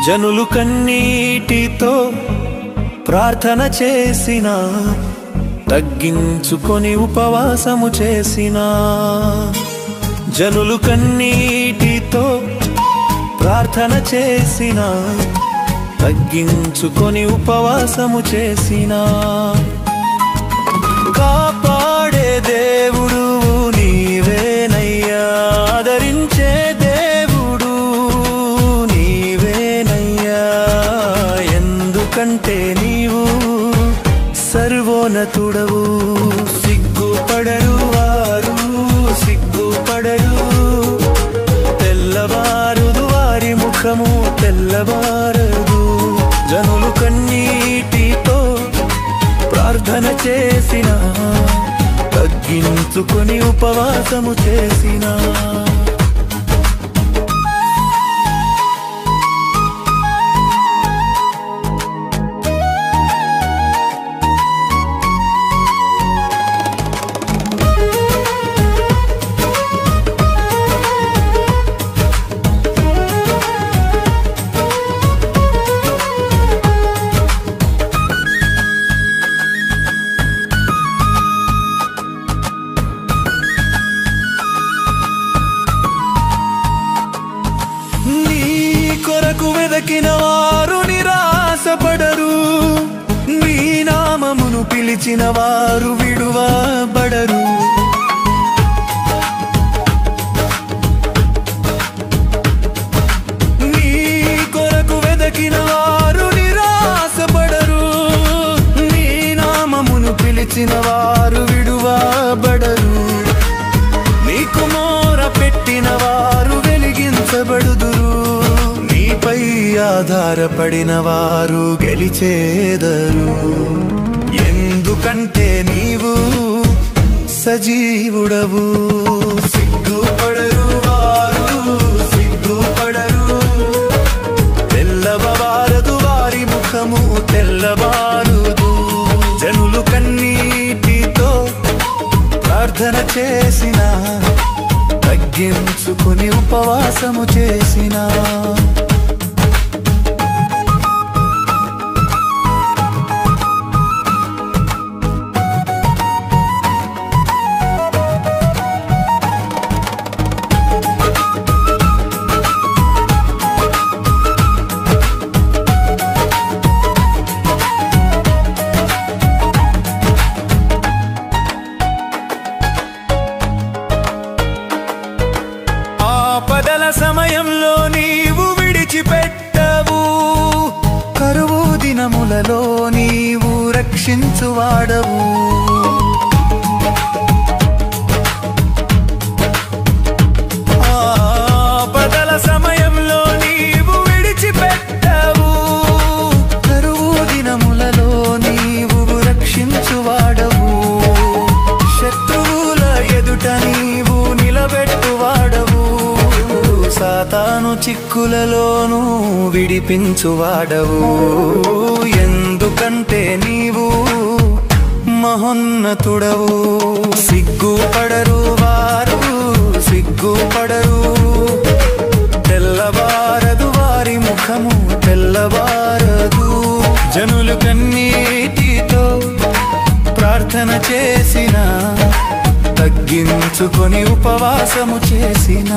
జనులు కన్నీటితో ప్రార్థన చేసిన, తగ్గించుకొని ఉపవాసము చేసిన. జనులు కన్నీటితో ప్రార్థన చేసిన, తగ్గించుకొని ఉపవాసము చేసిన. కాపాడే దేవుడు నీవేనయ్యా, ఆదరించే దేవుడు నీవేనయ్యా. ఎందుకంటే నీవు సర్వోన్నతుడవు. సిగ్గుపడరు వారు, సిగ్గుపడరు. తెల్లవారుదు వారి ముఖము, తెల్లవారదు. జనులు కన్నీటితో ప్రార్థన చేసిన, తగ్గించుకొని ఉపవాసము చేసిన. కొరకు వెదకిన వారు నిరాశపడరు, నీ నామమును పిలిచిన వారు విడువబడరు. నీ కొరకు వెదకిన వారు నిరాశపడరు, నీ నామమును పిలిచిన వారు విడువబడరు. నీకు మోర పెట్టిన వారు వెలిగించబడుదురు, నీపై ఆధారపడిన వారు గెలిచేదరు. ఎందుకంటే నీవు సజీవుడవు. సిగ్గుపడరు వారు, సిగ్గుపడరు. తెల్లవారదు వారి ముఖము, తెల్లవారుదు. జనులు కన్నీటితో ప్రార్థన చేసిన, తగ్గించుకుని ఉపవాసము చేసిన. ఆపదల సమయంలో నీవు విడిచిపెట్టవు, కరువు దినములలో నీవు రక్షించువాడవు. ఆపదల సమయంలో నీవు విడిచిపెట్టవు, కరువు దినములలో నీవు రక్షించువాడవు. శత్రువుల ఎదుట నీవు నిలబెట్టువాడవు, సాతాను చిక్కులలోనూ విడిపించువాడవు. ఎందుకంటే నీవు మహోన్నతుడవు. సిగ్గుపడరు వారు, సిగ్గుపడరు. తెల్లవారదు వారి ముఖము, తెల్లవారదు. జనులు కన్నీటితో ప్రార్థన చేసిన, తగ్గించుకొని ఉపవాసము చేసిన.